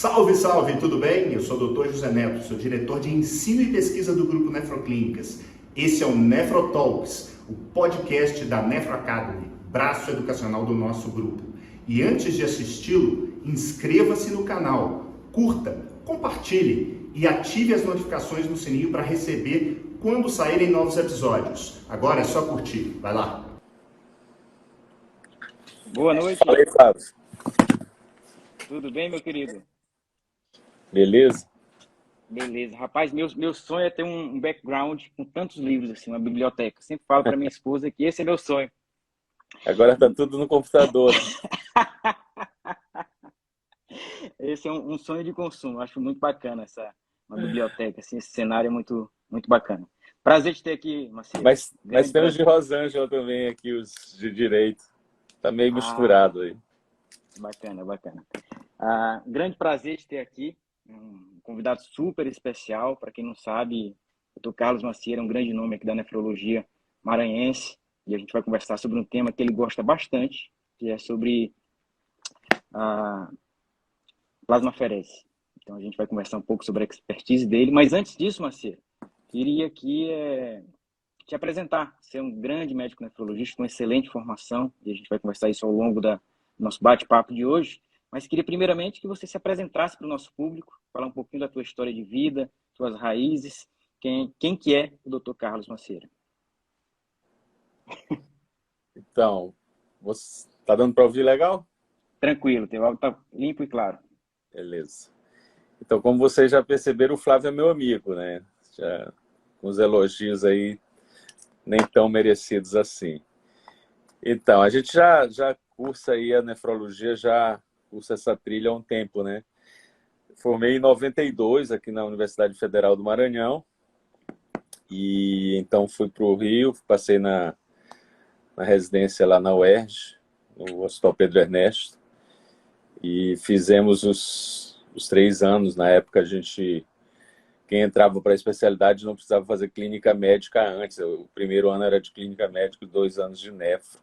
Salve, salve, tudo bem? Eu sou o Dr. José Neto, sou diretor de ensino e pesquisa do Grupo Nefroclínicas. Esse é o Nefrotalks, o podcast da Nefro Academy, braço educacional do nosso grupo. E antes de assisti-lo, inscreva-se no canal, curta, compartilhe e ative as notificações no sininho para receber quando saírem novos episódios. Agora é só curtir, vai lá! Boa noite. Fala aí, Flávio. Tudo bem, meu querido? Beleza? Beleza. Rapaz, meu sonho é ter um background com tantos livros, assim, uma biblioteca. Eu sempre falo para minha esposa que esse é meu sonho. Agora tá tudo no computador. Esse é um sonho de consumo. Acho muito bacana uma biblioteca, assim, esse cenário é muito, muito bacana. Prazer de ter aqui, Macedo. Mas tem os de Rosângela também aqui, os de direito. Tá meio misturado aí. Bacana, bacana. Grande prazer de ter aqui um convidado super especial. Para quem não sabe, o Dr. Carlos Macieira é um grande nome aqui da nefrologia maranhense e a gente vai conversar sobre um tema que ele gosta bastante, que é sobre a plasmaferese. Então a gente vai conversar um pouco sobre a expertise dele, mas antes disso, Macieira, queria aqui te apresentar. Você é um grande médico nefrologista com excelente formação e a gente vai conversar isso ao longo do nosso bate-papo de hoje. Mas queria primeiramente que você se apresentasse para o nosso público, falar um pouquinho da tua história de vida, suas raízes, quem que é o Dr. Carlos Macieira. Então, você tá dando para ouvir legal? Tranquilo, teu áudio está limpo e claro. Beleza. Então, como vocês já perceberam, o Flávio é meu amigo, né? Já, com os elogios aí nem tão merecidos assim. Então, a gente já cursa aí a nefrologia, já cursa essa trilha há um tempo, né? Formei em 92 aqui na Universidade Federal do Maranhão e então fui para o Rio, passei na residência lá na UERJ, no Hospital Pedro Ernesto, e fizemos os 3 anos. Na época, quem entrava para a especialidade não precisava fazer clínica médica antes. O primeiro ano era de clínica médica e 2 anos de nefro.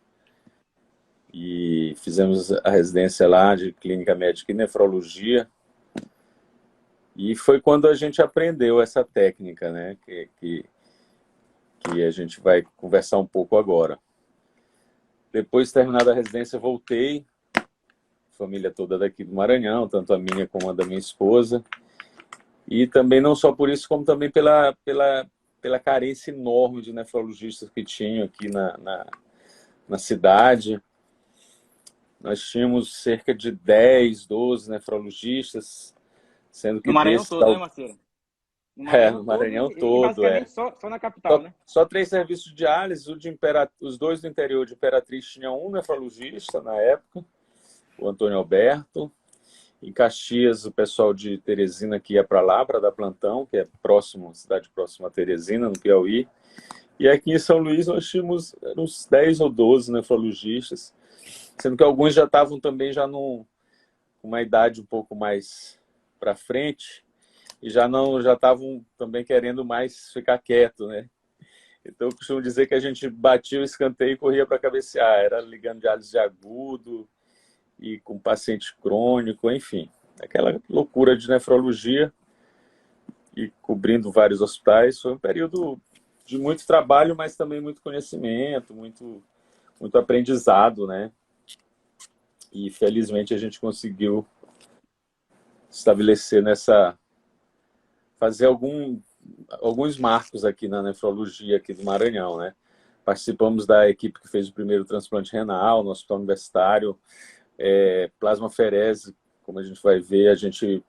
E fizemos a residência lá de clínica médica e nefrologia. E foi quando a gente aprendeu essa técnica, né? Que a gente vai conversar um pouco agora. Depois de terminada a residência, voltei. Família toda daqui do Maranhão, tanto a minha como a da minha esposa. E também não só por isso, como também pela carência enorme de nefrologistas que tinham aqui na cidade. Nós tínhamos cerca de 10, 12 nefrologistas, sendo que No Maranhão desses... todo, né, Macieira? No Maranhão e todo, basicamente só na capital, né? Só 3 serviços de diálise, os 2 do interior de Imperatriz tinham um nefrologista na época, o Antônio Alberto. Em Caxias, o pessoal de Teresina que ia para lá para dar plantão, que é cidade próxima a Teresina, no Piauí. E aqui em São Luís nós tínhamos uns 10 ou 12 nefrologistas, sendo que alguns já estavam também com uma idade um pouco mais para frente e já estavam também querendo mais ficar quieto, né? Então eu costumo dizer que a gente batia o escanteio e corria para cabecear, era ligando diálise de agudo e com paciente crônico, enfim, aquela loucura de nefrologia e cobrindo vários hospitais. Foi um período de muito trabalho, mas também muito conhecimento, muito aprendizado, né? E felizmente a gente conseguiu estabelecer fazer alguns marcos aqui na nefrologia aqui do Maranhão, né? Participamos da equipe que fez o primeiro transplante renal no Hospital Universitário. Plasmaferese, como a gente vai ver, a gente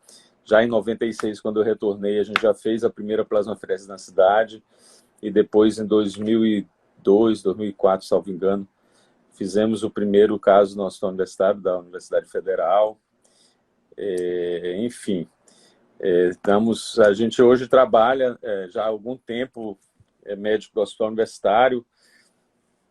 já em 96, quando eu retornei, a gente já fez a primeira plasmaferese na cidade, e depois em 2002, 2004, salvo engano, fizemos o primeiro caso no Hospital Universitário da Universidade Federal. Enfim, a gente hoje trabalha já há algum tempo, é médico do Hospital Universitário,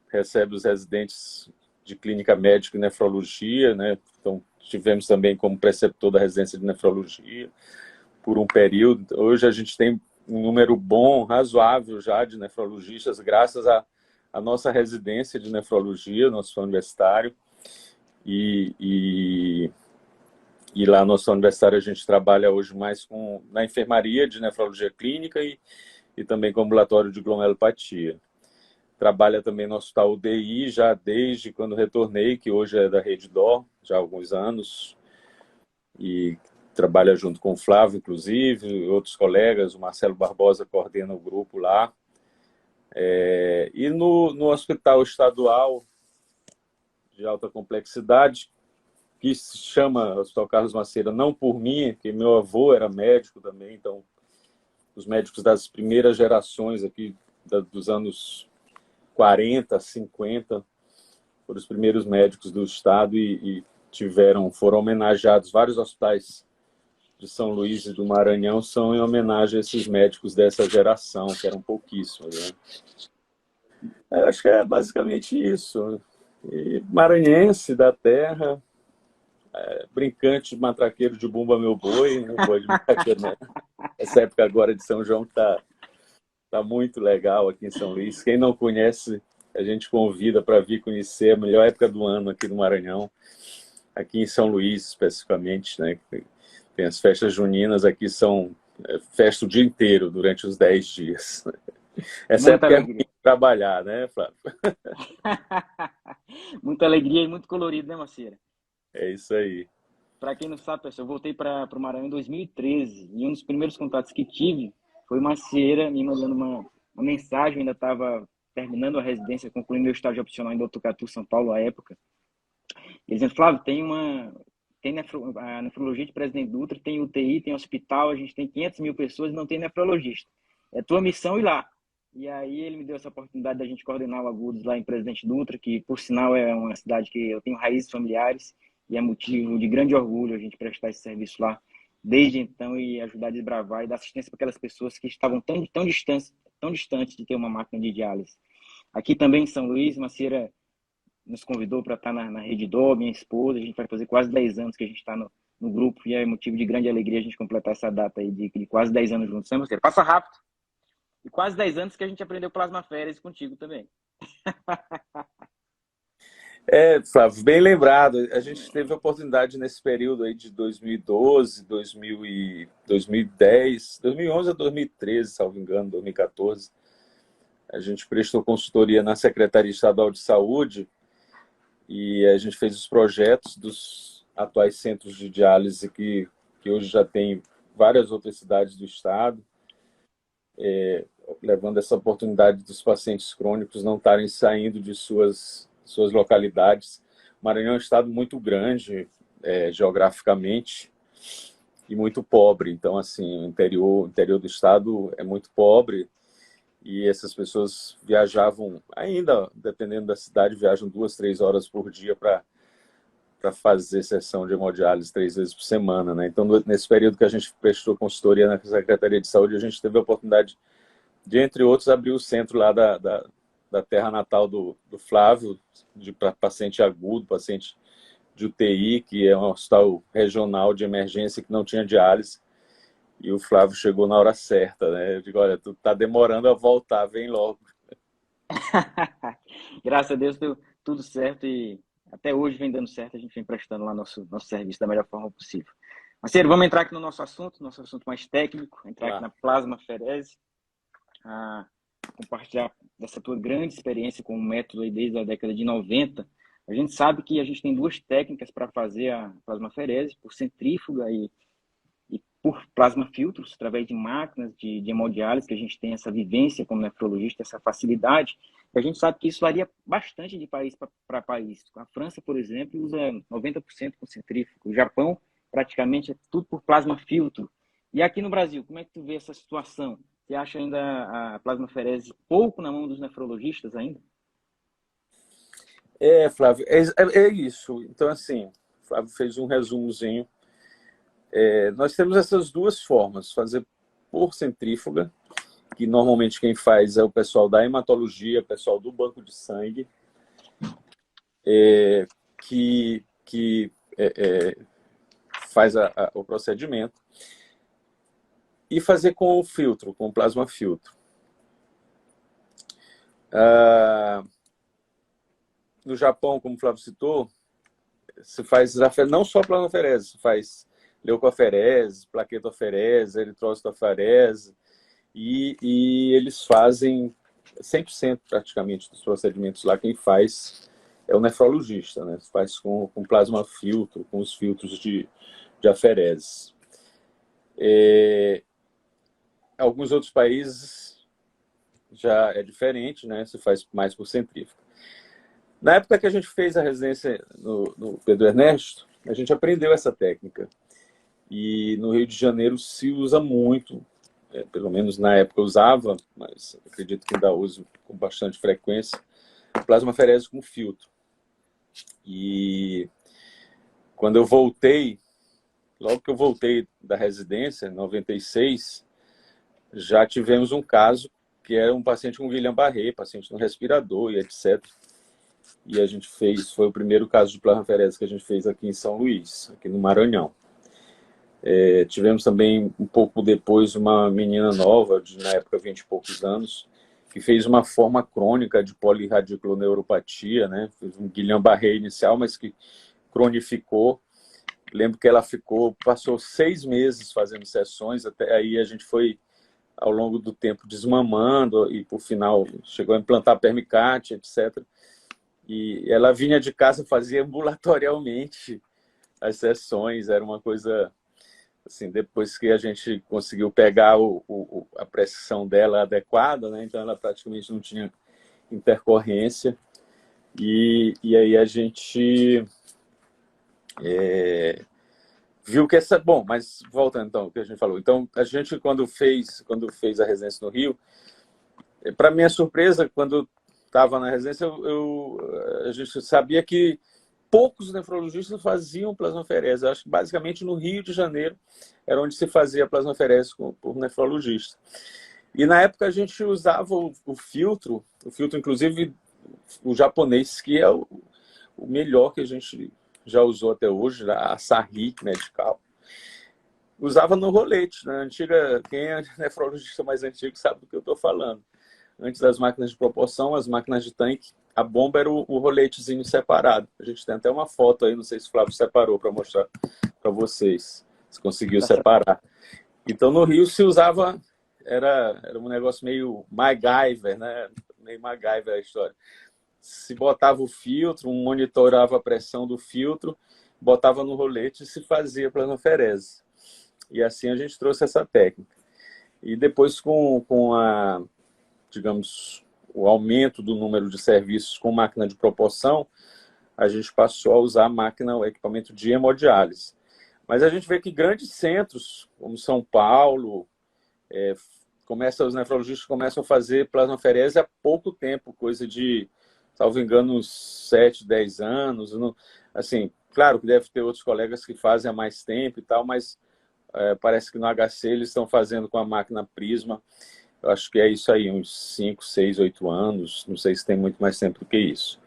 recebe os residentes de clínica médica e nefrologia, né? Então, tivemos também como preceptor da residência de nefrologia por um período. Hoje a gente tem um número bom, razoável já de nefrologistas, graças à nossa residência de nefrologia, nosso universitário. E E lá na nossa universidade a gente trabalha hoje mais na enfermaria de nefrologia clínica e também com ambulatório de glomerulopatia. Trabalha também no Hospital UDI já desde quando retornei, que hoje é da Rede Dó, já há alguns anos. E trabalha junto com o Flávio, inclusive, e outros colegas. O Marcelo Barbosa coordena o grupo lá. E no Hospital Estadual de Alta Complexidade, que se chama Hospital Carlos Macieira, não por mim, porque meu avô era médico também, então os médicos das primeiras gerações aqui, dos anos 40, 50, foram os primeiros médicos do estado e foram homenageados. Vários hospitais de São Luís e do Maranhão são em homenagem a esses médicos dessa geração, que eram pouquíssimos, né? Eu acho que é basicamente isso. E maranhense da terra, brincante, matraqueiro de bumba meu boi, não boi de matraqueiro, né? Essa época agora de São João tá muito legal aqui em São Luís. Quem não conhece, a gente convida para vir conhecer a melhor época do ano aqui no Maranhão, aqui em São Luís especificamente, né? Tem as festas juninas aqui, são festa o dia inteiro, durante os 10 dias. Essa Muita época alegria. é muito trabalhar, né, Flávio? Muita alegria e muito colorido, né, Macieira? É isso aí. Para quem não sabe, pessoal, eu voltei para o Maranhão em 2013 e um dos primeiros contatos que tive foi Macieira me mandando uma mensagem. Ainda estava terminando a residência, concluindo meu estágio opcional em Botucatu, São Paulo, à época. E dizendo, Flávio, tem a nefrologia de Presidente Dutra, tem UTI, tem hospital, a gente tem 500 mil pessoas e não tem nefrologista. É tua missão ir lá. E aí ele me deu essa oportunidade da gente coordenar o Agudos lá em Presidente Dutra, que por sinal é uma cidade que eu tenho raízes familiares e é motivo de grande orgulho a gente prestar esse serviço lá desde então e ajudar a desbravar e dar assistência para aquelas pessoas que estavam tão distantes de ter uma máquina de diálise. Aqui também em São Luís, Macieira nos convidou para estar na Rede Dó, minha esposa. A gente vai fazer quase 10 anos que a gente está no grupo e é motivo de grande alegria a gente completar essa data aí de quase 10 anos juntos, né, Macieira? Passa rápido. E quase 10 anos que a gente aprendeu plasmaférese contigo também. Flávio, bem lembrado. A gente teve a oportunidade nesse período aí de 2012, 2010, 2011 a 2013, salvo engano, 2014. A gente prestou consultoria na Secretaria Estadual de Saúde e a gente fez os projetos dos atuais centros de diálise que hoje já tem várias outras cidades do estado, levando essa oportunidade dos pacientes crônicos não estarem saindo de suas localidades. O Maranhão é um estado muito grande, geograficamente, e muito pobre. Então, assim, o interior do estado é muito pobre e essas pessoas viajavam, ainda, dependendo da cidade, viajam 2, 3 horas por dia para fazer sessão de hemodiálise 3 vezes por semana, né? Então, nesse período que a gente prestou consultoria na Secretaria de Saúde, a gente teve a oportunidade de, entre outros, abrir o centro lá da terra natal do Flávio, para paciente agudo, paciente de UTI, que é um hospital regional de emergência que não tinha diálise. E o Flávio chegou na hora certa, né? Eu digo, olha, tu tá demorando a voltar, vem logo. Graças a Deus deu tudo certo e até hoje vem dando certo, a gente vem prestando lá nosso serviço da melhor forma possível. Marcelo, vamos entrar aqui no nosso assunto mais técnico, entrar aqui na plasmaférese, compartilhar dessa tua grande experiência com o método aí desde a década de 90. A gente sabe que a gente tem 2 técnicas para fazer a plasmaférese, por centrífuga e por plasmafiltros, através de máquinas de hemodiálise, que a gente tem essa vivência como nefrologista, essa facilidade. E a gente sabe que isso varia bastante de país para país. A França, por exemplo, usa 90% com centrífugo. O Japão, praticamente, é tudo por plasmafiltro. E aqui no Brasil, como é que tu vê essa situação? Você acha ainda a plasmaférese pouco na mão dos nefrologistas ainda? Flávio, é isso. Então, assim, o Flávio fez um resumozinho. Nós temos essas 2 formas, fazer por centrífuga, que normalmente quem faz é o pessoal da hematologia, o pessoal do banco de sangue, que faz o procedimento, e fazer com o filtro, com o plasmafiltro. No Japão, como o Flávio citou, se faz não só plasmaferese, se faz leucoaferese, plaquetoferese, eritrocitoaferese, e eles fazem 100% praticamente dos procedimentos lá. Quem faz é o nefrologista, né? Faz com plasma filtro, com os filtros de aferese. Alguns outros países já é diferente, né? Se faz mais por centrífuga. Na época que a gente fez a residência no Pedro Ernesto, a gente aprendeu essa técnica. E no Rio de Janeiro se usa muito, pelo menos na época usava, mas acredito que ainda uso com bastante frequência, plasmaferese com filtro. E quando eu voltei, logo que eu voltei da residência, em 96, já tivemos um caso que era um paciente com Guillain-Barré, paciente no respirador e etc. E a gente fez, foi o primeiro caso de plasmaferese que a gente fez aqui em São Luís, aqui no Maranhão. Tivemos também, um pouco depois, uma menina nova, na época 20 e poucos anos, que fez uma forma crônica de polirradiculoneuropatia, né? Fez um Guillain-Barré inicial, mas que cronificou. Lembro que ela passou 6 meses fazendo sessões, até aí a gente foi, ao longo do tempo, desmamando, e por final chegou a implantar permicate, etc. E ela vinha de casa, fazia ambulatorialmente as sessões, era uma coisa... Assim, depois que a gente conseguiu pegar a pressão dela adequada, né? Então ela praticamente não tinha intercorrência. E aí a gente viu que essa... Bom, mas voltando então ao que a gente falou. Então, a gente, quando fez a residência no Rio, para minha surpresa, quando estava na residência, a gente sabia que poucos nefrologistas faziam plasmaferese. Eu acho que basicamente no Rio de Janeiro era onde se fazia plasmaferese por nefrologista. E na época a gente usava o filtro inclusive o japonês, que é o melhor que a gente já usou até hoje, a Asahi Medical. Usava no rolete, na antiga, quem é nefrologista mais antigo sabe do que eu estou falando. Antes das máquinas de proporção, as máquinas de tanque, a bomba era o roletezinho separado. A gente tem até uma foto aí, não sei se o Flávio separou para mostrar para vocês. Se conseguiu separar. Então, no Rio se usava, era um negócio meio MacGyver, né? Meio MacGyver a história. Se botava o filtro, monitorava a pressão do filtro, botava no rolete e se fazia plasmaferese. E assim a gente trouxe essa técnica. E depois com a, digamos, o aumento do número de serviços com máquina de proporção, a gente passou a usar a máquina, o equipamento de hemodiálise. Mas a gente vê que grandes centros, como São Paulo, os nefrologistas começam a fazer plasmaferese há pouco tempo, coisa de, salvo engano, uns 7, 10 anos. Assim, claro que deve ter outros colegas que fazem há mais tempo e tal, mas parece que no HC eles estão fazendo com a máquina Prisma. Eu acho que é isso aí, uns 5, 6, 8 anos. Não sei se tem muito mais tempo do que isso.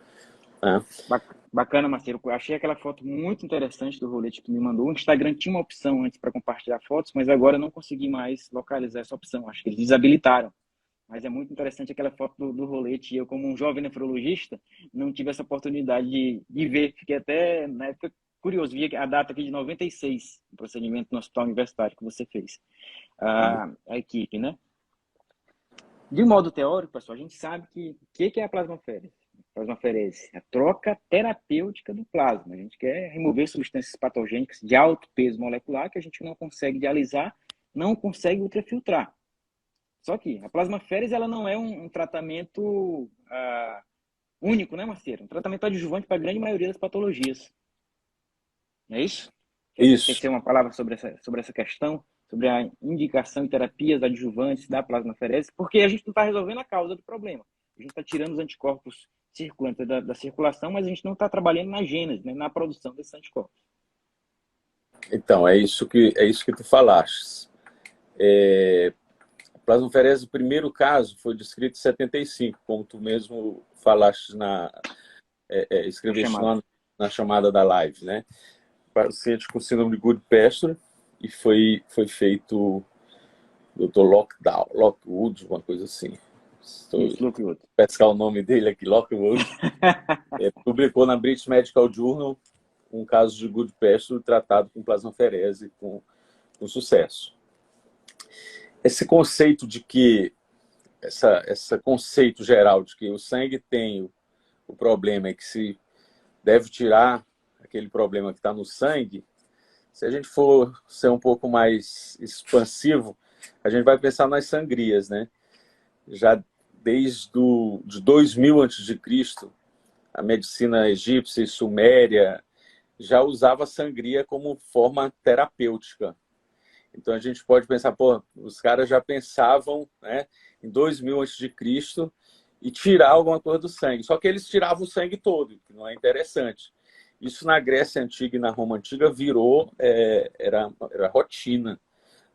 Bacana, Marcelo. Eu achei aquela foto muito interessante do rolete que me mandou. O Instagram tinha uma opção antes para compartilhar fotos, mas agora eu não consegui mais localizar essa opção. Acho que eles desabilitaram. Mas é muito interessante aquela foto do rolete. E eu, como um jovem nefrologista, não tive essa oportunidade de ver. Fiquei até, na época, curioso. Vi a data aqui de 96, o procedimento no hospital universitário que você fez. A equipe, né? De modo teórico, pessoal, a gente sabe que é a plasmaferese. Plasmaferese, a troca terapêutica do plasma. A gente quer remover substâncias patogênicas de alto peso molecular que a gente não consegue dialisar, não consegue ultrafiltrar. Só que a plasmaferese ela não é um tratamento único, né, Marcelo? Um tratamento adjuvante para a grande maioria das patologias. É isso? Isso. Quer ter uma palavra sobre essa questão? Sobre a indicação e terapias adjuvantes da plasmaferese? Porque a gente não está resolvendo a causa do problema. A gente está tirando os anticorpos circulantes da circulação, mas a gente não está trabalhando na gênese, né, na produção desses anticorpos. Então, é isso que tu falaste. A plasmaferese, o primeiro caso, foi descrito em 75, como tu mesmo falaste escreveste na chamada da live, né? Paciente com síndrome de Goodpasture, e foi feito Dr. Lockwood, uma coisa assim. Lockwood. Pescar o nome dele aqui, Lockwood. Publicou na British Medical Journal um caso de Good Pasture tratado com plasmaferese com sucesso. Esse conceito de que, esse conceito geral de que o sangue tem o problema e que se deve tirar aquele problema que está no sangue, se a gente for ser um pouco mais expansivo, a gente vai pensar nas sangrias, né? Já desde de 2000 a.C., a medicina egípcia e suméria já usava a sangria como forma terapêutica. Então a gente pode pensar, pô, os caras já pensavam, né, em 2000 a.C. e tirar alguma coisa do sangue. Só que eles tiravam o sangue todo, que não é interessante. Isso na Grécia Antiga e na Roma Antiga virou, era rotina,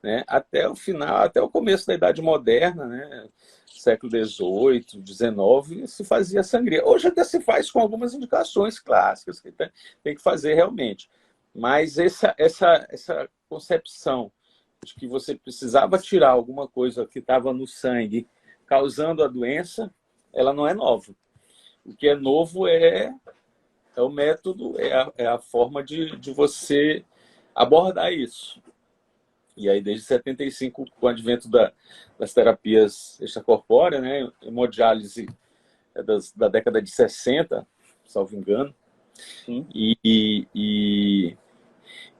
né? Até o final, até o começo da Idade Moderna, né? Século XVIII, XIX, se fazia sangria. Hoje até se faz com algumas indicações clássicas que tem que fazer realmente. Mas essa concepção de que você precisava tirar alguma coisa que estava no sangue causando a doença, ela não é nova. O que é novo é o método, é a forma de você abordar isso. E aí, desde 75, com o advento das terapias extracorpóreas, né, hemodiálise é da década de 60, salvo engano. Sim. E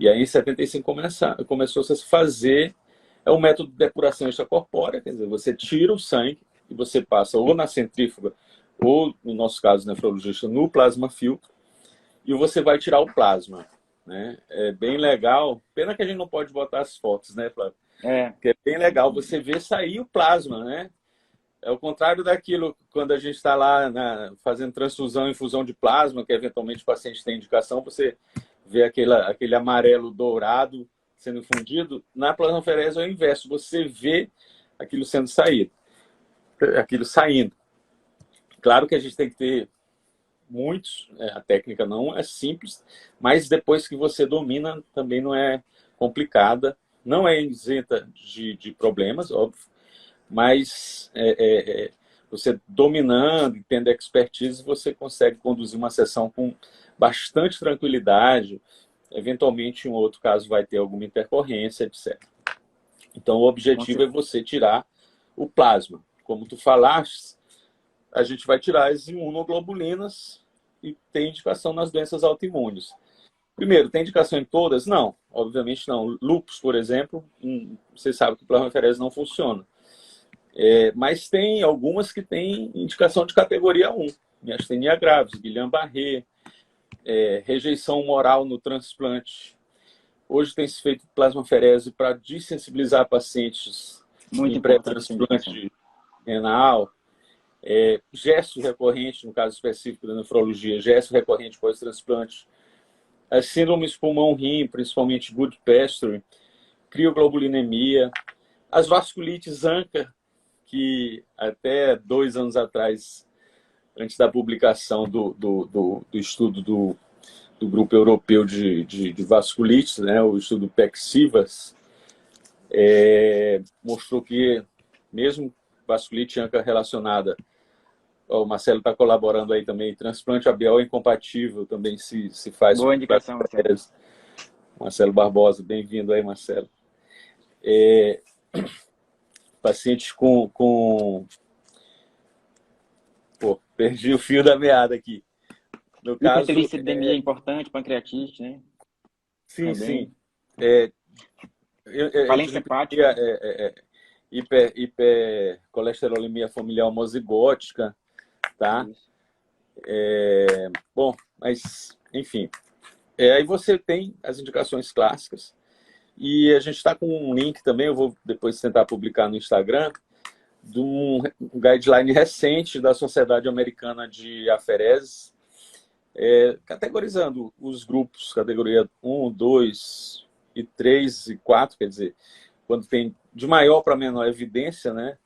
aí, em 75, começou a se fazer um método de depuração extracorpórea, quer dizer, você tira o sangue e você passa ou na centrífuga, ou, no nosso caso, nefrologista, no plasma filtro, e você vai tirar o plasma. Né? É bem legal. Pena que a gente não pode botar as fotos, né, Flávio? Porque é bem legal você ver sair o plasma, né? É o contrário daquilo quando a gente está lá fazendo transfusão e infusão de plasma, que eventualmente o paciente tem indicação, você vê aquele amarelo dourado sendo fundido. Na plasmaferese é o inverso, você vê aquilo sendo saído, aquilo saindo. Claro que a gente tem que ter muitos, a técnica não é simples, mas depois que você domina, também não é complicada, não é isenta de problemas, óbvio, mas você dominando e tendo expertise, você consegue conduzir uma sessão com bastante tranquilidade, eventualmente em um outro caso vai ter alguma intercorrência, etc. Então o objetivo é você tirar o plasma. Como tu falaste, a gente vai tirar as imunoglobulinas e tem indicação nas doenças autoimunes. Primeiro, tem indicação em todas? Não, obviamente não. Lúpus, por exemplo, você sabe que o plasmaferese não funciona. Mas tem algumas que têm indicação de categoria 1. Miastenia graves, Guillain-Barré, rejeição moral no transplante. Hoje tem se feito plasmaferese para dessensibilizar pacientes em pré-transplante renal. Gesto recorrente, no caso específico da nefrologia, gesto recorrente pós-transplante, as síndromes pulmão-rim, principalmente Good Pasture, crioglobulinemia, as vasculites ANCA, que até 2 anos atrás, antes da publicação do estudo do Grupo Europeu de Vasculites, né, o estudo PEC-CIVAS, mostrou que mesmo vasculite ANCA relacionada, o Marcelo está colaborando aí também, transplante ABL incompatível também se faz. Boa indicação, Marcelo. Marcelo Barbosa, bem-vindo aí, Marcelo. Pacientes com... Pô, perdi o fio da meada aqui. No caso, hipertrigliceridemia é importante, pancreatite, né? Sim, sim. Falência hepática. Hipercolesterolemia familiar homozigótica, tá? Bom, mas, enfim. Aí você tem as indicações clássicas e a gente está com um link também, eu vou depois tentar publicar no Instagram, de um guideline recente da Sociedade Americana de Aferese, categorizando os grupos, categoria 1, 2 e 3 e 4, quer dizer, quando tem de maior para menor evidência, né,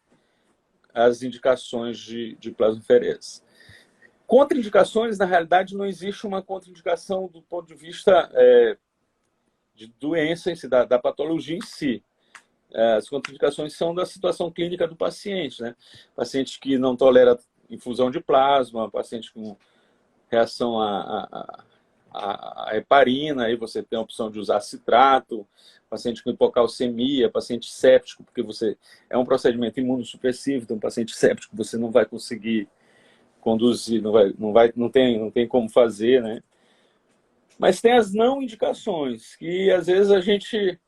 as indicações de plasmaferese. Contraindicações, na realidade, não existe uma contraindicação do ponto de vista de doença em si, da patologia em si. As contraindicações são da situação clínica do paciente, né? Paciente que não tolera infusão de plasma, paciente com reação a heparina, aí você tem a opção de usar citrato, paciente com hipocalcemia, paciente séptico, porque você é um procedimento imunossupressivo, então paciente séptico você não vai conseguir conduzir, não tem como fazer, né? Mas tem as não indicações, que às vezes a gente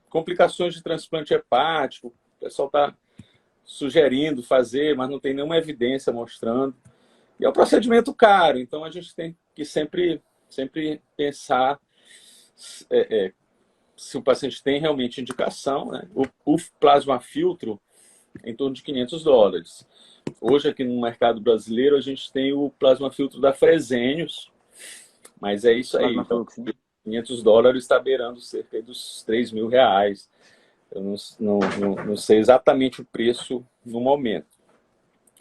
complicações de transplante hepático, o pessoal está sugerindo fazer, mas não tem nenhuma evidência mostrando. E é um procedimento caro, então a gente tem que sempre pensar se o paciente tem realmente indicação, né? O plasma filtro é em torno de $500. Hoje aqui no mercado brasileiro a gente tem o plasma filtro da Fresenius, mas é isso aí. Então, $500 está beirando cerca dos R$ 3.000. Eu não sei exatamente o preço no momento,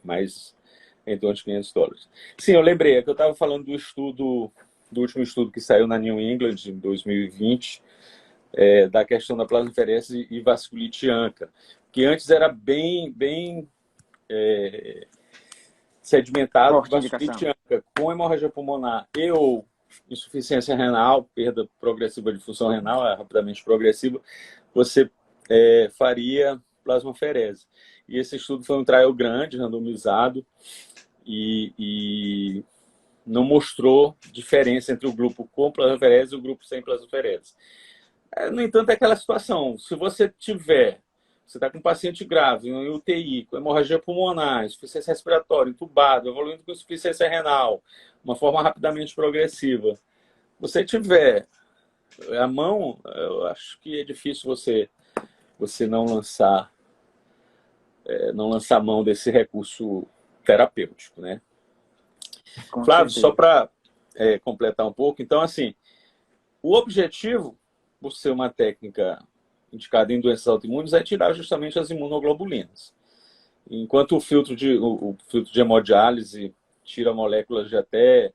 mas é em torno de $500. Sim, eu lembrei, que eu estava falando do último estudo que saiu na New England em 2020, da questão da plasmaferese e vasculite ANCA, que antes era bem sedimentado, vasculite ANCA com hemorragia pulmonar e ou insuficiência renal, perda progressiva de função renal, rapidamente progressiva, você faria plasmaferese. E esse estudo foi um trial grande, randomizado, e não mostrou diferença entre o grupo com plasmaferese e o grupo sem plasmaferese. No entanto, é aquela situação, se você está com um paciente grave, em UTI, com hemorragia pulmonar, insuficiência respiratória, entubado, evoluindo com insuficiência renal, uma forma rapidamente progressiva, você tiver a mão, eu acho que é difícil você não lançar mão desse recurso terapêutico, né? Flávio, só para completar um pouco, então, assim, o objetivo, por ser uma técnica indicada em doenças autoimunes, é tirar justamente as imunoglobulinas. Enquanto o filtro de hemodiálise tira moléculas de até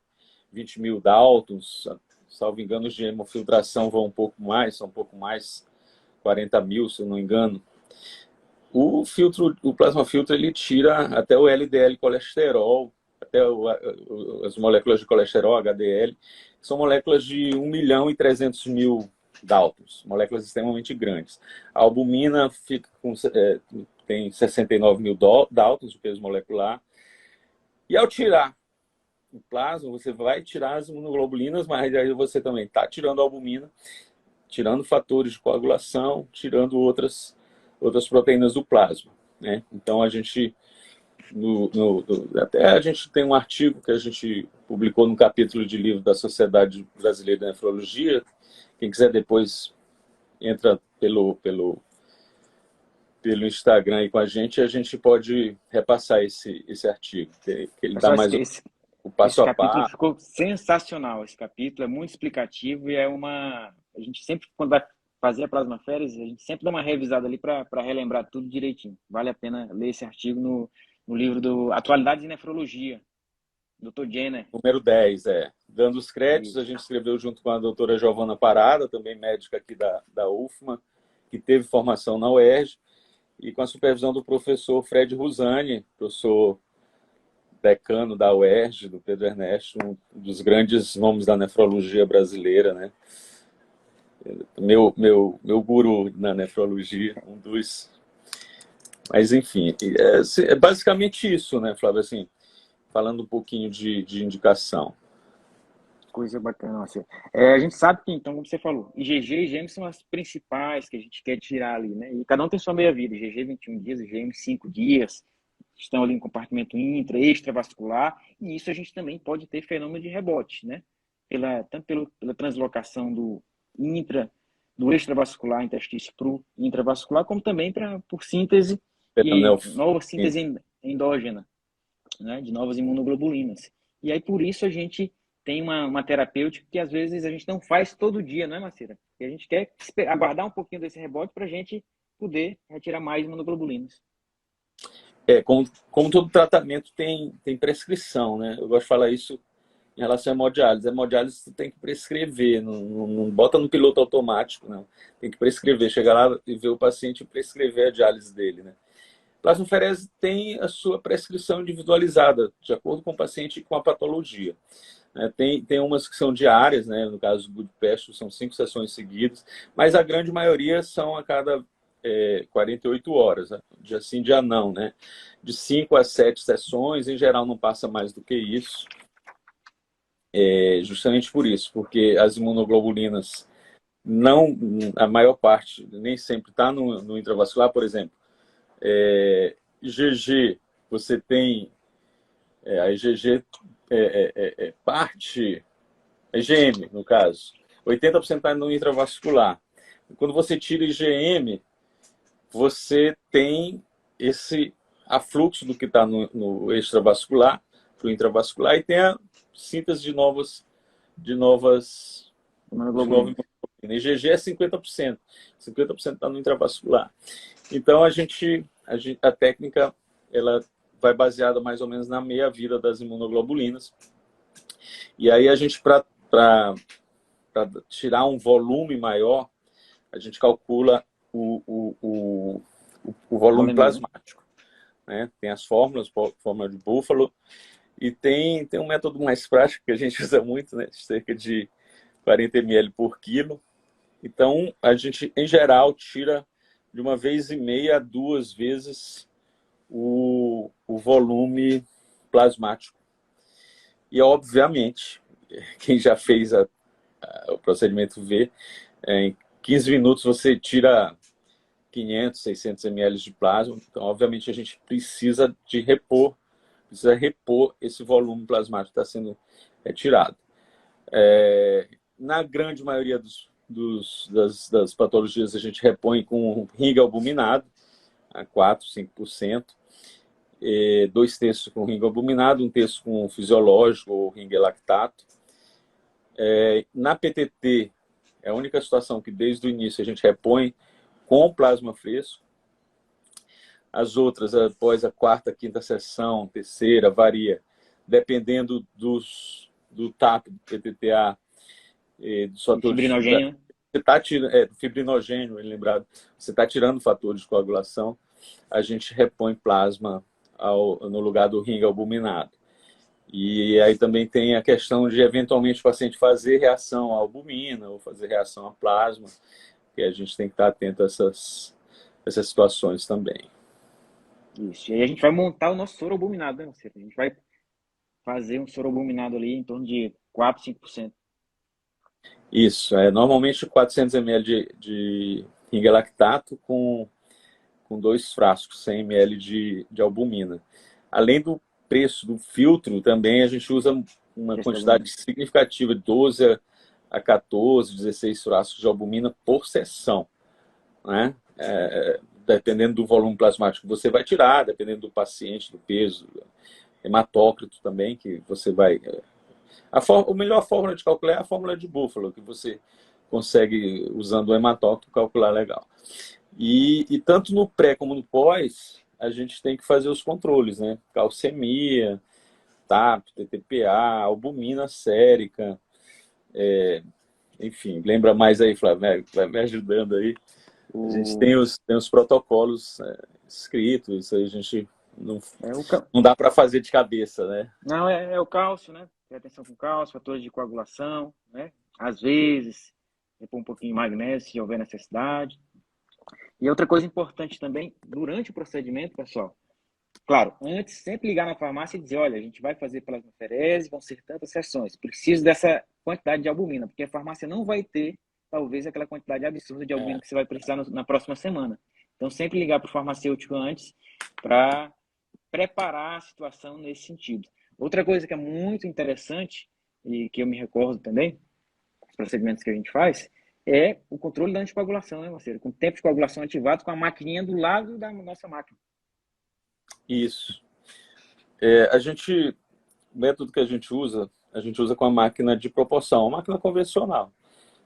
20.000 Daltons, salvo engano, os de hemofiltração vão são um pouco mais, 40.000, se eu não me engano. O plasma filtro, ele tira até o LDL colesterol, até as moléculas de colesterol, HDL, são moléculas de 1.300.000 Daltons, moléculas extremamente grandes. A albumina tem 69.000 Daltons de peso molecular. E ao tirar o plasma, você vai tirar as imunoglobulinas, mas aí você também está tirando a albumina, tirando fatores de coagulação, tirando outras proteínas do plasma, né? Então a gente até a gente tem um artigo que a gente publicou no capítulo de livro da Sociedade Brasileira de Nefrologia. Quem quiser depois entra pelo Instagram aí com a gente pode repassar esse artigo, que ele dá mais o passo a passo. Ficou sensacional, esse capítulo é muito explicativo e a gente sempre, quando vai fazer a plasmaférese, a gente sempre dá uma revisada ali para relembrar tudo direitinho. Vale a pena ler esse artigo no livro do Atualidades em Nefrologia, Dr. Jenner. Número 10, Dando os créditos, a gente escreveu junto com a doutora Giovana Parada, também médica aqui da UFMA, que teve formação na UERJ, e com a supervisão do professor Fred Rusani, professor decano da UERJ, do Pedro Ernesto, um dos grandes nomes da nefrologia brasileira, né? Meu guru na nefrologia, um dos... Mas, enfim, é basicamente isso, né, Flávio? Assim, falando um pouquinho de indicação. Coisa bacana, assim. A gente sabe que, então, como você falou, IgG e IgM são as principais que a gente quer tirar ali, né? E cada um tem sua meia-vida. IgG 21 dias, IgM 5 dias. Estão ali no compartimento extravascular. E isso a gente também pode ter fenômeno de rebote, né? Tanto pela translocação do extravascular interstício para o intravascular, como também por síntese nova síntese endógena, né? De novas imunoglobulinas. E aí, por isso, a gente tem uma terapêutica que às vezes a gente não faz todo dia, não é, Macira? E a gente quer aguardar um pouquinho desse rebote para a gente poder retirar mais imunoglobulinas. Como todo tratamento tem prescrição, né? Eu gosto de falar isso em relação à hemodiálise. A hemodiálise você tem que prescrever, não bota no piloto automático, não. Tem que prescrever, chegar lá e ver o paciente e prescrever a diálise dele, né? Plasmaferese tem a sua prescrição individualizada, de acordo com o paciente e com a patologia. né? Tem umas que são diárias, né? No caso do Budapeste, são 5 sessões seguidas, mas a grande maioria são a cada 48 horas, né? Dia sim, dia não, né? De 5 a 7 sessões, em geral não passa mais do que isso. Justamente por isso, porque as imunoglobulinas não, a maior parte nem sempre está no intravascular, por exemplo. IgG, você tem a IgG parte, IgM no caso, 80% está no intravascular. Quando você tira IgM, você tem esse afluxo do que está no extravascular para o intravascular e tem a síntese de novas Imunoglobulina. IgG é 50%. 50% está no intravascular. Então, a técnica ela vai baseada mais ou menos na meia-vida das imunoglobulinas. E aí, a gente, para tirar um volume maior, a gente calcula o volume plasmático, né? Tem as fórmulas, fórmula de Buffalo, e tem um método mais prático que a gente usa muito, né? Cerca de 40 ml por quilo. Então, a gente, em geral, tira de 1,5 a 2 vezes o volume plasmático. E, obviamente, quem já fez o procedimento V, em 15 minutos você tira 500, 600 ml de plasma. Então, obviamente, a gente precisa repor esse volume plasmático que está sendo retirado. Na grande maioria das patologias, a gente repõe com ringue albuminado, a 4, 5%. 2 terços com ringue albuminado, 1 terço com fisiológico ou ringue lactato. Na PTT, é a única situação que desde o início a gente repõe com plasma fresco. As outras, após a 4ª, 5ª sessão, terceira, varia, dependendo do TAP, do PTTA, dos fatores... Fibrinogênio. Você está tirando, fibrinogênio, lembrado. Você está tirando fatores de coagulação, a gente repõe plasma no lugar do ringue albuminado. E aí também tem a questão de, eventualmente, o paciente fazer reação à albumina ou fazer reação a plasma, que a gente tem que estar atento a essas situações também. Isso. E aí a gente vai montar o nosso soro albuminado, né, Marcelo? A gente vai fazer um soro albuminado ali em torno de 4, 5%. Isso. Normalmente 400 ml de ringue lactato com 2 frascos, 100 ml de albumina. Além do preço do filtro, também a gente usa uma quantidade significativa de 12 a 14, 16 frascos de albumina por sessão, né? Dependendo do volume plasmático que você vai tirar, dependendo do paciente, do peso, hematócrito também, que você vai... A melhor fórmula de calcular é a fórmula de Buffalo, que você consegue, usando o hematócrito, calcular legal. E tanto no pré como no pós, a gente tem que fazer os controles, né? Calcemia, TAP, TTPA, albumina sérica, enfim, lembra mais aí, Flávio, vai me ajudando aí. A gente tem os protocolos escritos, isso aí a gente não dá para fazer de cabeça, né? Não, é o cálcio, né? Ter atenção com cálcio, fatores de coagulação, né? Às vezes, repor um pouquinho de magnésio, se houver necessidade. E outra coisa importante também, durante o procedimento, pessoal, claro, antes, sempre ligar na farmácia e dizer, olha, a gente vai fazer plasmaferese, vão ser tantas sessões, preciso dessa quantidade de albumina, porque a farmácia não vai ter, talvez, aquela quantidade absurda de albumina que você vai precisar na próxima semana. Então, sempre ligar para o farmacêutico antes para preparar a situação nesse sentido. Outra coisa que é muito interessante, e que eu me recordo também, os procedimentos que a gente faz, é o controle da anticoagulação, né, Marcelo? Com o tempo de coagulação ativado, com a maquininha do lado da nossa máquina. Isso. O método que a gente usa com a máquina de proporção, a máquina convencional.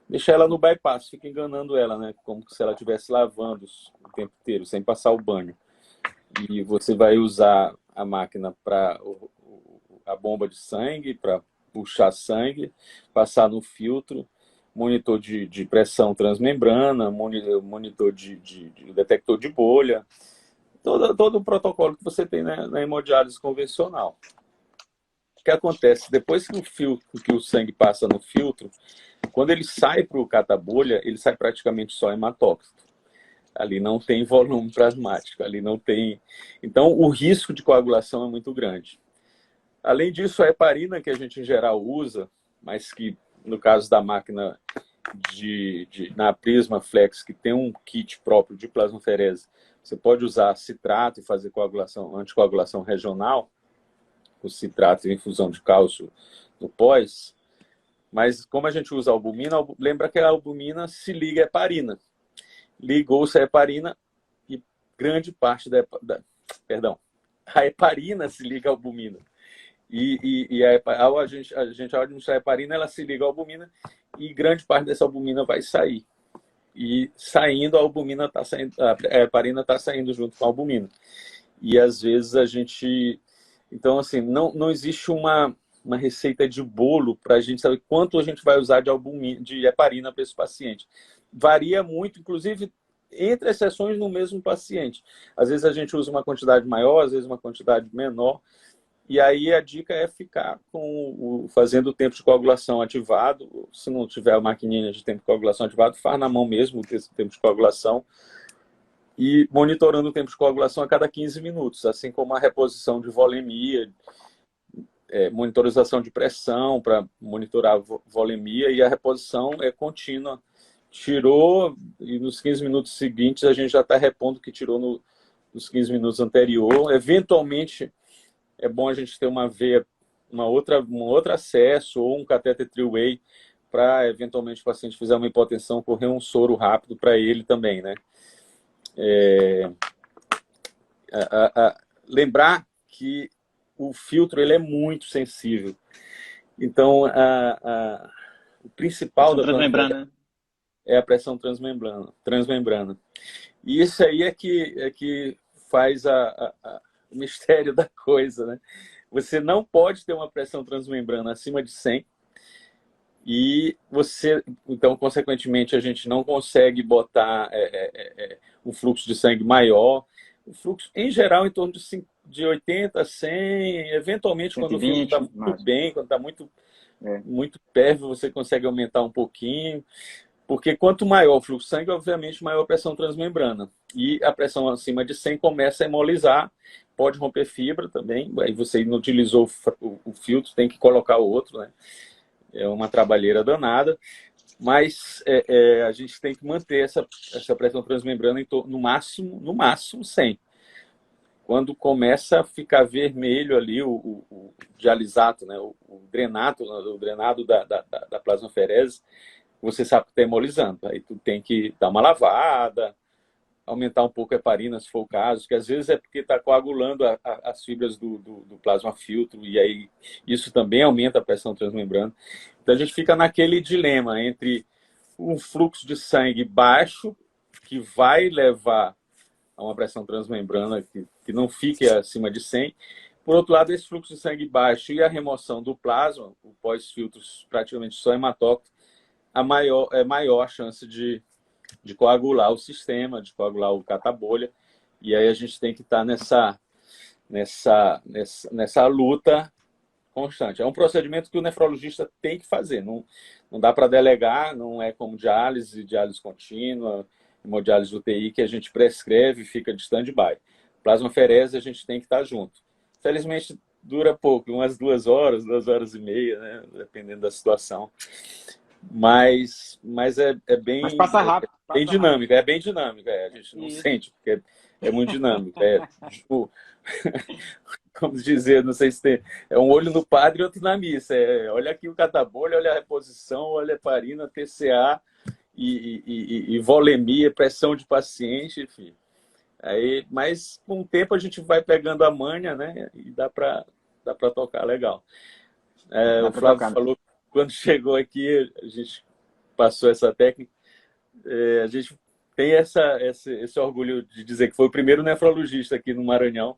Deixa ela no bypass, fica enganando ela, né? Como se ela estivesse lavando o tempo inteiro, sem passar o banho. E você vai usar a máquina para a bomba de sangue, para puxar sangue, passar no filtro, monitor de pressão transmembrana, monitor de detector de bolha, todo o protocolo que você tem na hemodiálise convencional. que acontece? Depois que o sangue passa no filtro, quando ele sai para o cata-bolha, ele sai praticamente só hematócrito. Ali não tem volume plasmático, ali não tem... Então, o risco de coagulação é muito grande. Além disso, a heparina, que a gente em geral usa, mas que no caso da máquina na Prisma Flex, que tem um kit próprio de plasmaferese, você pode usar citrato e fazer anticoagulação regional, o citrato e infusão de cálcio no pós, mas como a gente usa albumina, lembra que a albumina se liga à heparina. Ligou-se a heparina e grande parte a heparina se liga à albumina. Ao a gente administrar a heparina, ela se liga à albumina e grande parte dessa albumina vai sair. E saindo, a albumina está saindo, a heparina está saindo junto com a albumina. E às vezes a gente... Então, assim, não existe uma receita de bolo para a gente saber quanto a gente vai usar de heparina para esse paciente. Varia muito, inclusive, entre as sessões no mesmo paciente. Às vezes a gente usa uma quantidade maior, às vezes uma quantidade menor. E aí a dica é ficar fazendo o tempo de coagulação ativado. Se não tiver a maquininha de tempo de coagulação ativado, faz na mão mesmo esse tempo de coagulação. E monitorando o tempo de coagulação a cada 15 minutos, assim como a reposição de volemia, monitorização de pressão para monitorar a volemia, e a reposição é contínua. Tirou, e nos 15 minutos seguintes a gente já está repondo o que tirou nos 15 minutos anterior. Eventualmente, é bom a gente ter uma veia, um outro acesso ou um catéter three-way para, eventualmente, o paciente fizer uma hipotensão, correr um soro rápido para ele também, né? Lembrar que o filtro ele é muito sensível. Então, o principal da transmembrana é a pressão transmembrana. E isso aí é que faz o mistério da coisa, né? Você não pode ter uma pressão transmembrana acima de 100 e então, consequentemente, a gente não consegue botar um fluxo de sangue maior. O fluxo, em geral, em torno de 80 a 100, eventualmente, 120, quando o filtro está muito bem, quando está muito pérvio, você consegue aumentar um pouquinho. Porque quanto maior o fluxo de sangue, obviamente, maior a pressão transmembrana. E a pressão acima de 100 começa a hemolizar, pode romper fibra também. Aí você inutilizou o filtro, tem que colocar outro, né? É uma trabalheira danada. Mas a gente tem que manter essa pressão transmembrana no máximo 100. Quando começa a ficar vermelho ali o dialisato, né? o drenado da plasmaferese, você sabe que está hemolizando. Aí tu tem que dar uma lavada, aumentar um pouco a heparina, se for o caso, que às vezes é porque está coagulando as fibras do plasma filtro, e aí isso também aumenta a pressão transmembrana. Então a gente fica naquele dilema entre um fluxo de sangue baixo, que vai levar a uma pressão transmembrana que não fique acima de 100. Por outro lado, esse fluxo de sangue baixo e a remoção do plasma, o pós-filtros praticamente só hematócrito, é maior a chance de coagular o sistema, de coagular o cata-bolha. E aí a gente tem que estar nessa luta constante. É um procedimento que o nefrologista tem que fazer. Não dá para delegar, não é como diálise contínua, hemodiálise UTI, que a gente prescreve e fica de stand-by. Plasmaferese a gente tem que estar junto. Felizmente dura pouco, umas 2 horas, 2 horas e meia, né? Dependendo da situação. Mas é bem... Mas passa rápido. Bem dinâmico, é bem dinâmico. A gente não sente, porque é muito dinâmico. Tipo, como dizer, não sei se tem... É um olho no padre e outro na missa. Olha aqui o cata-bolha, olha a reposição, olha a heparina, TCA e volemia, pressão de paciente, enfim. Aí, mas com o tempo a gente vai pegando a manha, né? E dá para tocar legal. O Flávio falou que quando chegou aqui, a gente passou essa técnica. A gente tem esse orgulho de dizer que foi o primeiro nefrologista aqui no Maranhão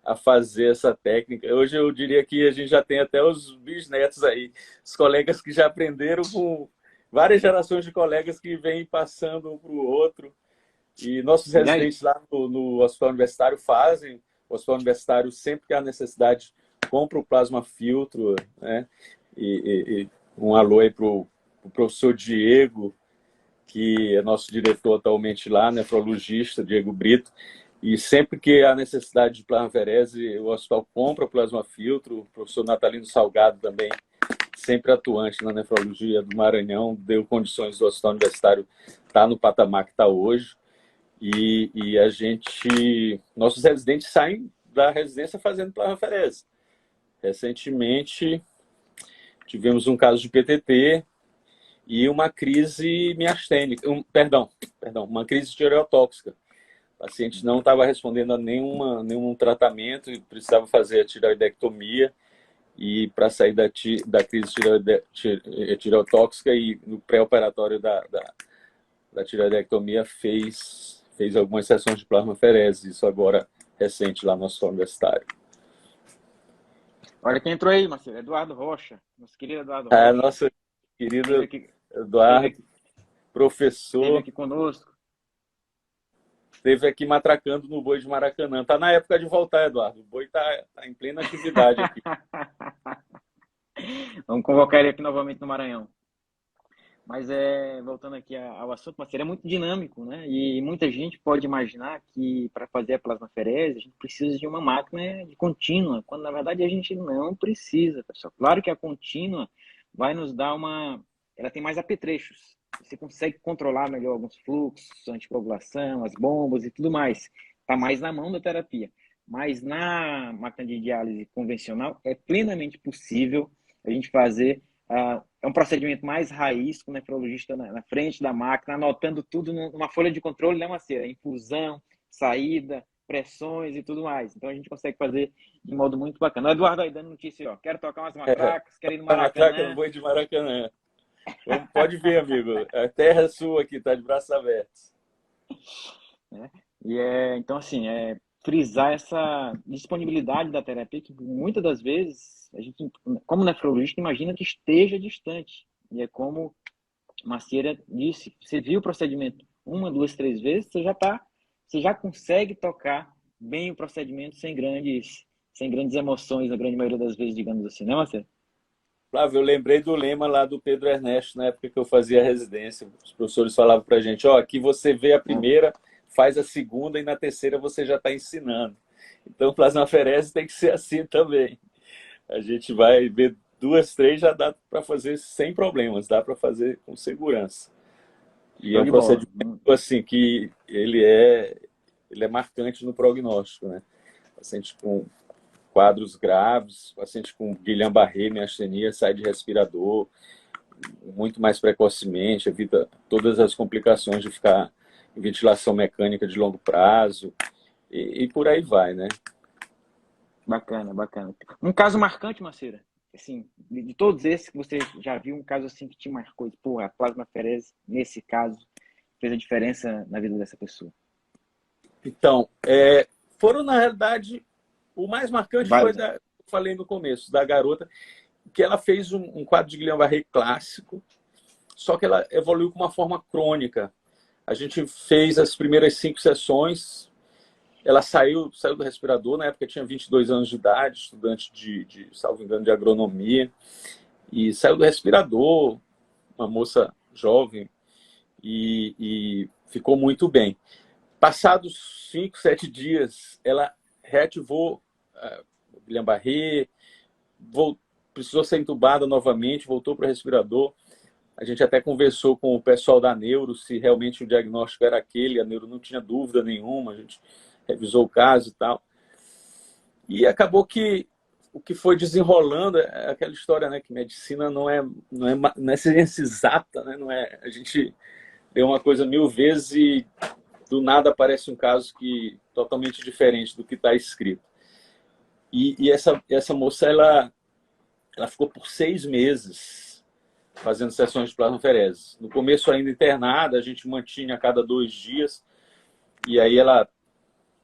a fazer essa técnica. Hoje eu diria que a gente já tem até os bisnetos aí, os colegas que já aprenderam com várias gerações de colegas que vêm passando um para o outro. E nossos residentes lá no Hospital Universitário fazem. O Hospital Universitário, sempre que há necessidade, compra o plasma filtro, né? E um alô aí para o professor Diego, que é nosso diretor atualmente lá, nefrologista, Diego Brito. E sempre que há necessidade de plasmaferese, o hospital compra o plasma filtro. O professor Natalino Salgado também, sempre atuante na nefrologia do Maranhão, deu condições do hospital universitário estar no patamar que está hoje. E nossos residentes saem da residência fazendo plasmaferese. Recentemente, tivemos um caso de PTT e uma crise miastênica, uma crise tireotóxica. O paciente não estava respondendo a nenhum tratamento e precisava fazer a tireoidectomia. E para sair da crise tireotóxica e no pré-operatório da tireoidectomia fez algumas sessões de plasmaferese, isso agora recente lá no hospital universitário. Olha quem entrou aí, Marcelo. Eduardo Rocha, nosso querido Eduardo Rocha. Nosso querido Eduardo, professor. Esteve aqui conosco. Esteve aqui matracando no boi de Maracanã. Está na época de voltar, Eduardo. O boi está em plena atividade aqui. Vamos convocar ele aqui novamente no Maranhão. Mas voltando aqui ao assunto, mas seria muito dinâmico, né? E muita gente pode imaginar que para fazer a plasmaferese a gente precisa de uma máquina de contínua, quando na verdade a gente não precisa, pessoal. Claro que a contínua vai nos dar ela tem mais apetrechos. Você consegue controlar melhor alguns fluxos, a anticoagulação, as bombas e tudo mais. Está mais na mão da terapia. Mas na máquina de diálise convencional é plenamente possível a gente fazer. É um procedimento mais raiz, com o nefrologista na frente da máquina, anotando tudo numa folha de controle, né, Marcelo? Infusão, saída, pressões e tudo mais. Então a gente consegue fazer de modo muito bacana. O Eduardo aí dando notícia, ó. Quero tocar umas matracas, quero ir no Maracanã. Matraca no boi de Maracanã. Pode ver, amigo. A terra é sua aqui, tá de braços abertos. Então, assim, frisar essa disponibilidade da terapia, que muitas das vezes a gente, como nefrologista, imagina que esteja distante. E é como Macieira disse, você viu o procedimento 1, 2, 3 vezes, você já consegue tocar bem o procedimento sem grandes emoções, na grande maioria das vezes, digamos assim, né, Macieira? Flávio, eu lembrei do lema lá do Pedro Ernesto, na época que eu fazia a residência. Os professores falavam pra gente, aqui você vê a primeira, faz a segunda e na terceira você já está ensinando. Então, plasmaferese tem que ser assim também. A gente vai ver 2, 3, já dá para fazer sem problemas, dá para fazer com segurança. E é um procedimento assim que ele é marcante no prognóstico, né? Paciente com quadros graves, paciente com Guillain-Barré, miastenia, sai de respirador muito mais precocemente, evita todas as complicações de ficar em ventilação mecânica de longo prazo e por aí vai, né? Bacana, bacana. Um caso marcante, Macieira, assim, de todos esses que você já viu, um caso assim que te marcou, pô, a plasmaferese, nesse caso, fez a diferença na vida dessa pessoa? Então, foram, na realidade, o mais marcante foi, eu falei no começo, da garota, que ela fez um quadro de Guillain-Barré clássico, só que ela evoluiu com uma forma crônica. A gente fez as primeiras 5 sessões, ela saiu do respirador, na época tinha 22 anos de idade, estudante salvo engano, de agronomia, e saiu do respirador, uma moça jovem, e ficou muito bem. Passados 5, 7 dias, ela reativou Guillain-Barré, precisou ser entubada novamente, voltou para o respirador. A gente até conversou com o pessoal da Neuro se realmente o diagnóstico era aquele, a Neuro não tinha dúvida nenhuma, a gente revisou o caso e tal. E acabou que o que foi desenrolando é aquela história, né, que medicina não é ciência exata, né, não é, a gente lê uma coisa 1000 vezes e do nada aparece um caso totalmente diferente do que está escrito. E essa moça, ela ficou por 6 meses fazendo sessões de plasmaferese. No começo ainda internada, a gente mantinha a cada 2 dias, e aí ela,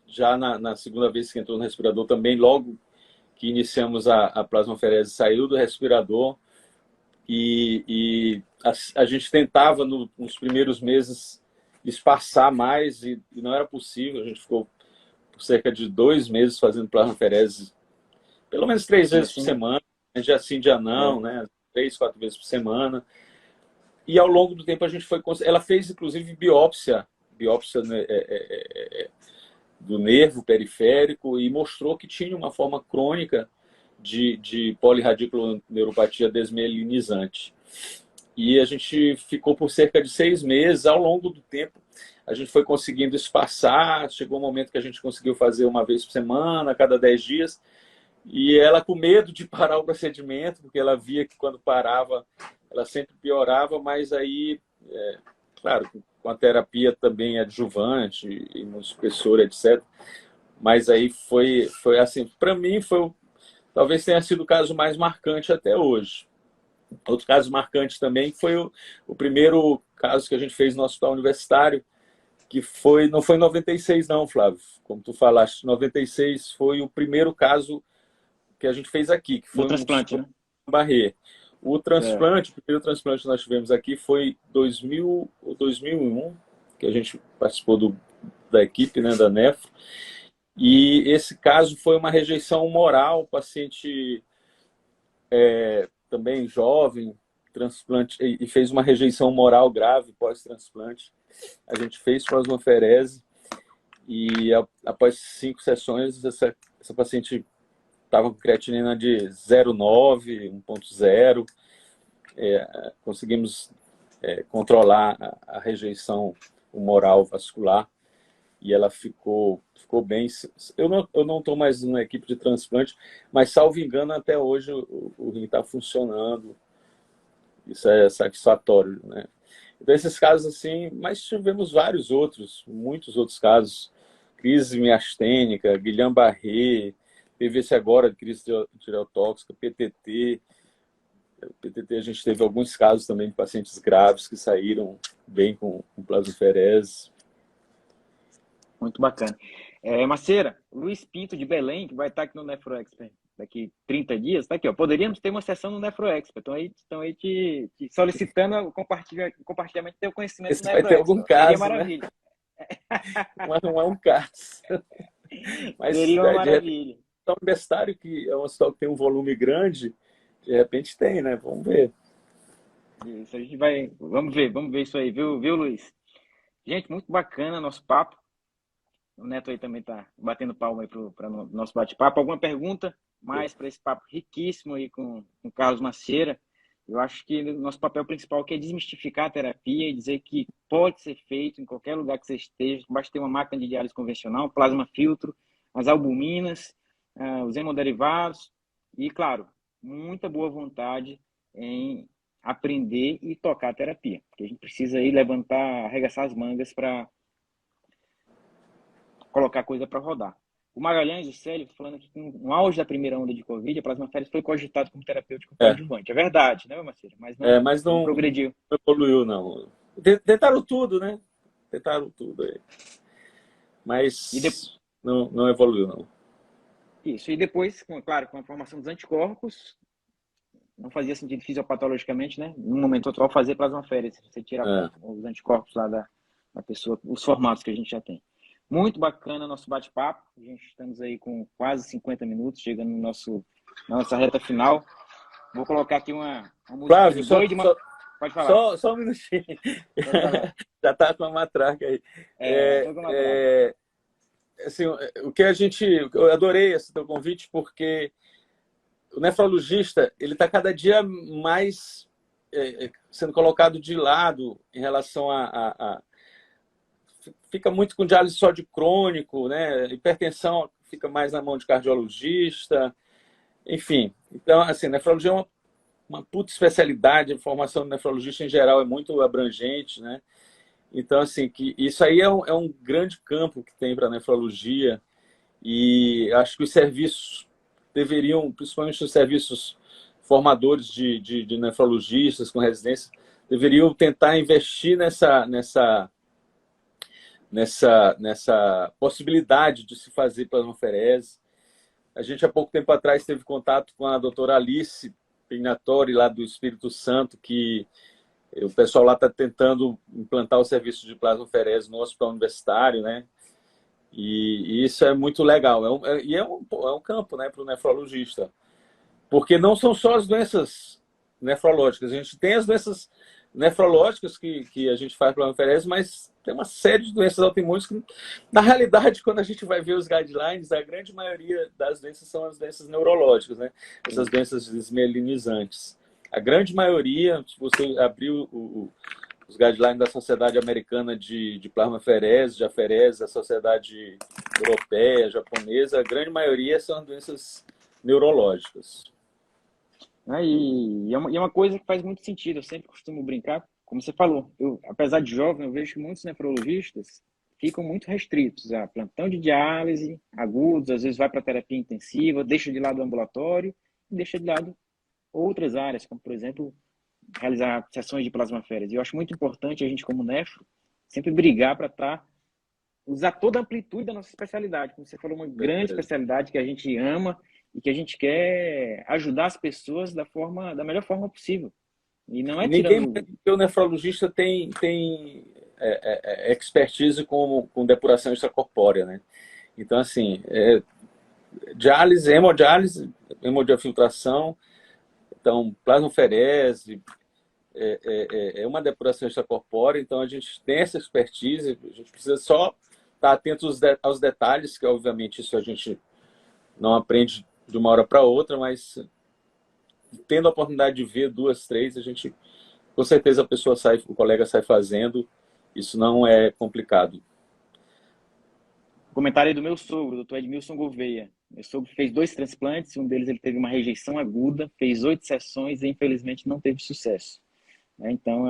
já na segunda vez que entrou no respirador também, logo que iniciamos a plasmaferese, saiu do respirador, e a gente tentava nos primeiros meses espaçar mais, e não era possível. A gente ficou por cerca de 2 meses fazendo plasmaferese pelo menos 3 Dia vezes por sim, semana, dia sim, dia não, é. né? 3, 4 vezes por semana. E ao longo do tempo a gente foi... Ela fez, inclusive, biópsia, né, do nervo periférico e mostrou que tinha uma forma crônica de polirradiculoneuropatia desmielinizante. E a gente ficou por cerca de 6 meses. Ao longo do tempo, a gente foi conseguindo espaçar. Chegou um momento que a gente conseguiu fazer uma vez por semana, a cada 10 dias. E ela com medo de parar o procedimento, porque ela via que quando parava, ela sempre piorava, mas aí, claro, com a terapia também adjuvante, imunossupressora, etc. Mas aí foi assim, para mim, talvez tenha sido o caso mais marcante até hoje. Outro caso marcante também foi o primeiro caso que a gente fez no hospital universitário, que não foi em 96 não, Flávio, como tu falaste, 96 foi o primeiro caso que a gente fez aqui, que Do foi um transplante, né? Barré. O Certo. transplante, o primeiro transplante que nós tivemos aqui foi 2000 ou 2001, que a gente participou da equipe, né, da Nefro. E esse caso foi uma rejeição moral, o paciente também jovem, transplante, e fez uma rejeição moral grave pós-transplante. A gente fez plasmaferese e após 5 sessões, essa paciente estava com creatinina de 0,9, 1,0. Conseguimos controlar a rejeição humoral vascular e ela ficou bem. Eu não estou mais na equipe de transplante, mas, salvo engano, até hoje o rim está funcionando. Isso é satisfatório, né? Então, esses casos assim, mas tivemos vários outros, muitos outros casos. Crise miastênica, Guillain-Barré, teve esse agora, crise tireotóxica, PTT. PTT a gente teve alguns casos também de pacientes graves que saíram bem com plasmaferese. Muito bacana. Maceira, Luiz Pinto de Belém, que vai estar aqui no NefroExpert daqui 30 dias, tá aqui, ó. Poderíamos ter uma sessão no NefroExpert. Estão aí te solicitando o compartilhamento do teu conhecimento Esse no vai ter algum NefroExpert. Seria caso, né? maravilha. Mas não é um caso. Mas Seria uma de repente, maravilha. o universitário, que é um hospital que tem um volume grande, de repente tem, né? Vamos ver. Isso, a gente vai. Vamos ver isso aí, viu, Luiz? Gente, muito bacana nosso papo. O Neto aí também tá batendo palma aí para o nosso bate-papo. Alguma pergunta mais para esse papo riquíssimo aí com o Carlos Macieira? Eu acho que o nosso papel principal aqui é desmistificar a terapia e dizer que pode ser feito em qualquer lugar que você esteja. Basta ter uma máquina de diálise convencional, plasma filtro, as albuminas, os hemoderivados e, claro, muita boa vontade em aprender e tocar a terapia. Porque a gente precisa aí levantar, arregaçar as mangas para colocar coisa para rodar. O Magalhães, o Célio, falando que no auge da primeira onda de Covid, a plasmaférese foi cogitado como terapêutico coadjuvante. É verdade, né, Marcelo? Mas Mas não não progrediu. evoluiu, não. Tentaram tudo, né? Tentaram tudo aí. Mas não evoluiu, não. Isso. E depois, claro, com a formação dos anticorpos, não fazia sentido fisiopatologicamente, né? No momento atual, fazer plasmaférese. Você tira os anticorpos lá da pessoa, os formatos que a gente já tem. Muito bacana nosso bate-papo. A gente estamos aí com quase 50 minutos, chegando na nossa reta final. Vou colocar aqui uma música Flávio, de boi de uma... Pode falar. Só um minutinho. Pode falar. Já está com a matraca aí. Tô com a matraca. Assim, eu adorei esse teu convite, porque o nefrologista ele está cada dia mais sendo colocado de lado em relação fica muito com diálise só de crônico, né? Hipertensão fica mais na mão de cardiologista, enfim. Então, assim, nefrologia é uma puta especialidade, a formação do nefrologista em geral é muito abrangente, né? Então, assim, que isso aí é um grande campo que tem para a nefrologia e acho que os serviços deveriam, principalmente os serviços formadores de nefrologistas com residência, deveriam tentar investir nessa possibilidade de se fazer plasmaferese. A gente, há pouco tempo atrás, teve contato com a doutora Alice Pignatori, lá do Espírito Santo, que o pessoal lá está tentando implantar o serviço de plasmaferese no hospital universitário, né? E isso é muito legal. É um campo, né, para o nefrologista. Porque não são só as doenças nefrológicas. A gente tem as doenças nefrológicas que a gente faz plasmaferese, mas tem uma série de doenças autoimunes que, na realidade, quando a gente vai ver os guidelines, a grande maioria das doenças são as doenças neurológicas, né? Essas doenças desmielinizantes. A grande maioria, se você abrir os guidelines da Sociedade Americana de Plasmaferese, de aferese, da Sociedade Europeia, Japonesa, a grande maioria são doenças neurológicas. E é uma coisa que faz muito sentido. Eu sempre costumo brincar, como você falou. Apesar de jovem, eu vejo que muitos nefrologistas ficam muito restritos a plantão de diálise, agudos, às vezes vai para terapia intensiva, deixa de lado o ambulatório e deixa de lado outras áreas, como, por exemplo, realizar sessões de plasmaférese. Eu acho muito importante a gente, como nefro, sempre brigar para usar toda a amplitude da nossa especialidade. Como você falou, uma grande especialidade que a gente ama e que a gente quer ajudar as pessoas da melhor forma possível. E não é Ninguém tirando... mais do que o nefrologista tem expertise com depuração extracorpórea, né? Então, assim, diálise, hemodiafiltração, então, plasmaferese, é uma depuração extracorpórea, então a gente tem essa expertise, a gente precisa só estar atento aos detalhes, que obviamente isso a gente não aprende de uma hora para outra, mas tendo a oportunidade de ver 2, 3, a gente, com certeza o colega sai fazendo, isso não é complicado. Comentário aí do meu sogro, doutor Edmilson Gouveia. Meu sogro fez 2 transplantes, um deles ele teve uma rejeição aguda, fez 8 sessões e infelizmente não teve sucesso. Então,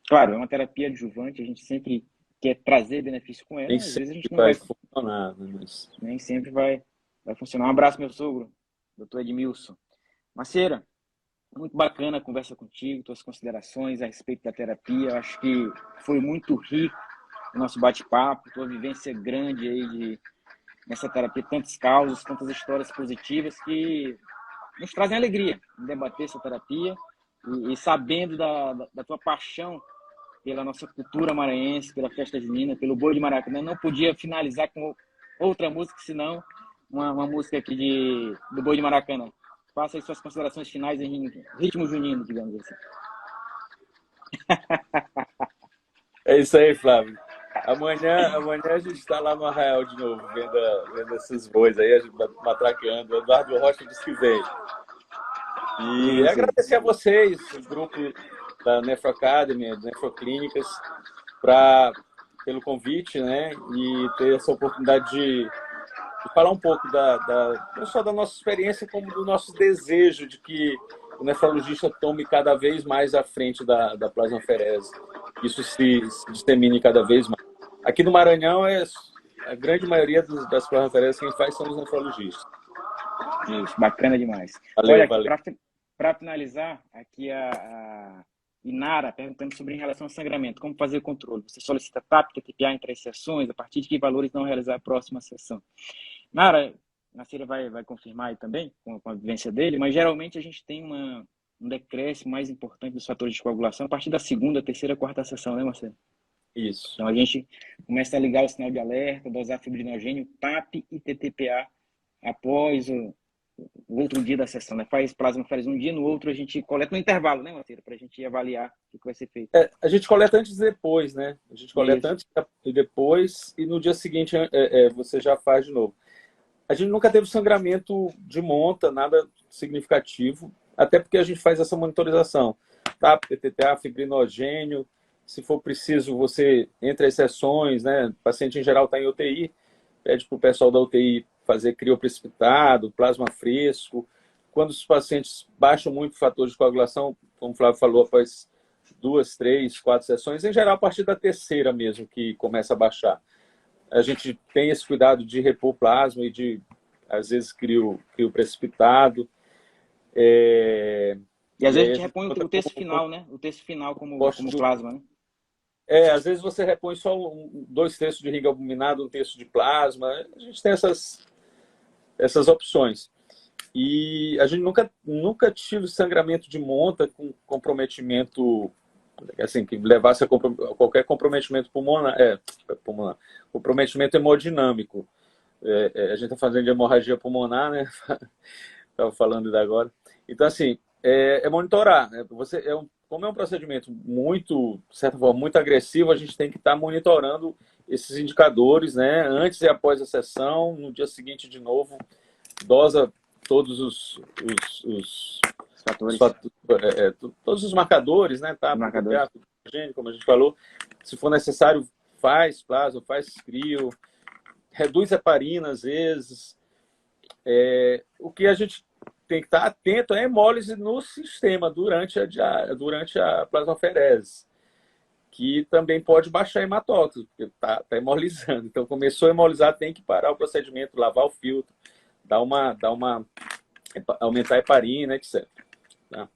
claro, é uma terapia adjuvante, a gente sempre quer trazer benefício com ela, Nem às vezes a sempre gente não vai vai, funcionar, né? Mas... nem sempre vai funcionar. Um abraço, meu sogro, doutor Edmilson. Maceira, muito bacana a conversa contigo, tuas considerações a respeito da terapia. Eu acho que foi muito rico o nosso bate-papo, tua vivência grande aí nessa terapia, tantos causos, tantas histórias positivas que nos trazem alegria em debater essa terapia e sabendo da tua paixão pela nossa cultura maranhense, pela festa junina, pelo boi de Maracanã. Não podia finalizar com outra música, senão uma música aqui do boi de Maracanã. Faça aí suas considerações finais em ritmo junino, digamos assim. É isso aí, Flávio. Amanhã a gente está lá no Arraial de novo, vendo esses bois aí, a gente matraqueando. O Eduardo Rocha disse que veio. E agradecer a vocês, o grupo da Nefro Academy, Nefroclínicas, pelo convite, né? E ter essa oportunidade de falar um pouco não só da nossa experiência, como do nosso desejo de que o nefrologista tome cada vez mais à frente da plasmaferese. Isso se dissemine cada vez mais. Aqui no Maranhão, a grande maioria das plasmafereses quem faz são os nefrologistas. Isso, bacana demais. Valeu. Para finalizar, aqui a Inara perguntando sobre em relação ao sangramento, como fazer o controle? Você solicita TAP, TTPA em 3 sessões, a partir de que valores não realizar a próxima sessão? Nara, a Cira vai confirmar aí também, com a vivência dele, mas geralmente a gente tem um decréscimo mais importante dos fatores de coagulação a partir da 2ª, 3ª, 4ª sessão, né, Marcelo? Isso. Então a gente começa a ligar o sinal de alerta, dosar fibrinogênio, TAP e TTPA após o outro dia da sessão, né? Faz plasmaferese um dia, no outro a gente coleta no intervalo, né, Marcelo? Para a gente avaliar o que vai ser feito. A gente coleta antes e depois, né? A gente coleta antes e depois, e no dia seguinte você já faz de novo. A gente nunca teve sangramento de monta, nada significativo, até porque a gente faz essa monitorização. Tá? TTPA, fibrinogênio, se for preciso, você, entre as sessões, né? O paciente em geral está em UTI, pede para o pessoal da UTI fazer crioprecipitado, plasma fresco. Quando os pacientes baixam muito o fator de coagulação, como o Flávio falou, após 2, 3, 4 sessões, em geral a partir da 3ª mesmo que começa a baixar. A gente tem esse cuidado de repor plasma e às vezes, crio precipitado. E às vezes a gente repõe o texto final, né? O texto final como plasma, né? Às vezes você repõe só 2 terços de ringue albuminado, 1 terço de plasma. A gente tem essas opções. E a gente nunca tive sangramento de monta com comprometimento assim, que levasse a qualquer comprometimento pulmonar, comprometimento hemodinâmico. A gente está fazendo de hemorragia pulmonar, né? Estava falando ainda agora. Então, assim, monitorar. Né? Como é um procedimento muito, de certa forma, muito agressivo, a gente tem que estar monitorando esses indicadores, né? Antes e após a sessão, no dia seguinte de novo, dosa todos os fatores. Todos os marcadores, né? Tá? Marcadores. Como a gente falou. Se for necessário, faz plasma, faz crio, reduz heparina às vezes. O que a gente tem que estar atento é hemólise no sistema durante a plasmaferese, que também pode baixar hematócrito, porque está hemolizando. Então, começou a hemolizar, tem que parar o procedimento, lavar o filtro, aumentar a heparina, etc. Tá?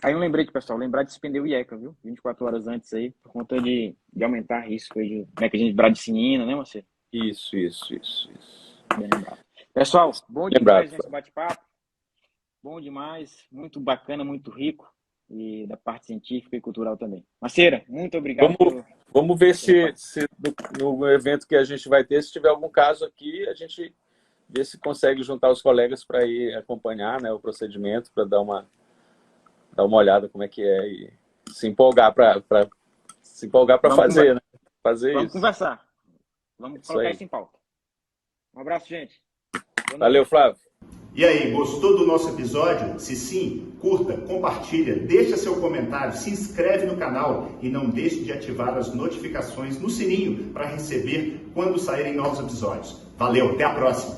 Aí um lembrete, pessoal, lembrar de suspender o IECA, viu? 24 horas antes aí, por conta de aumentar risco aí de bradicinina, né, Marcelo? Isso. Bem lembrado. Pessoal, bom demais nesse bate-papo. Bom demais, muito bacana, muito rico. E da parte científica e cultural também. Marceira, muito obrigado. Vamos ver se no evento que a gente vai ter, se tiver algum caso aqui, a gente vê se consegue juntar os colegas para ir acompanhar, né, o procedimento, para dar uma olhada como é que é e se empolgar para fazer, né? Vamos conversar. Vamos colocar isso em pauta. Um abraço, gente. Valeu, Flávio. E aí, gostou do nosso episódio? Se sim, curta, compartilha, deixa seu comentário, se inscreve no canal e não deixe de ativar as notificações no sininho para receber quando saírem novos episódios. Valeu, até a próxima!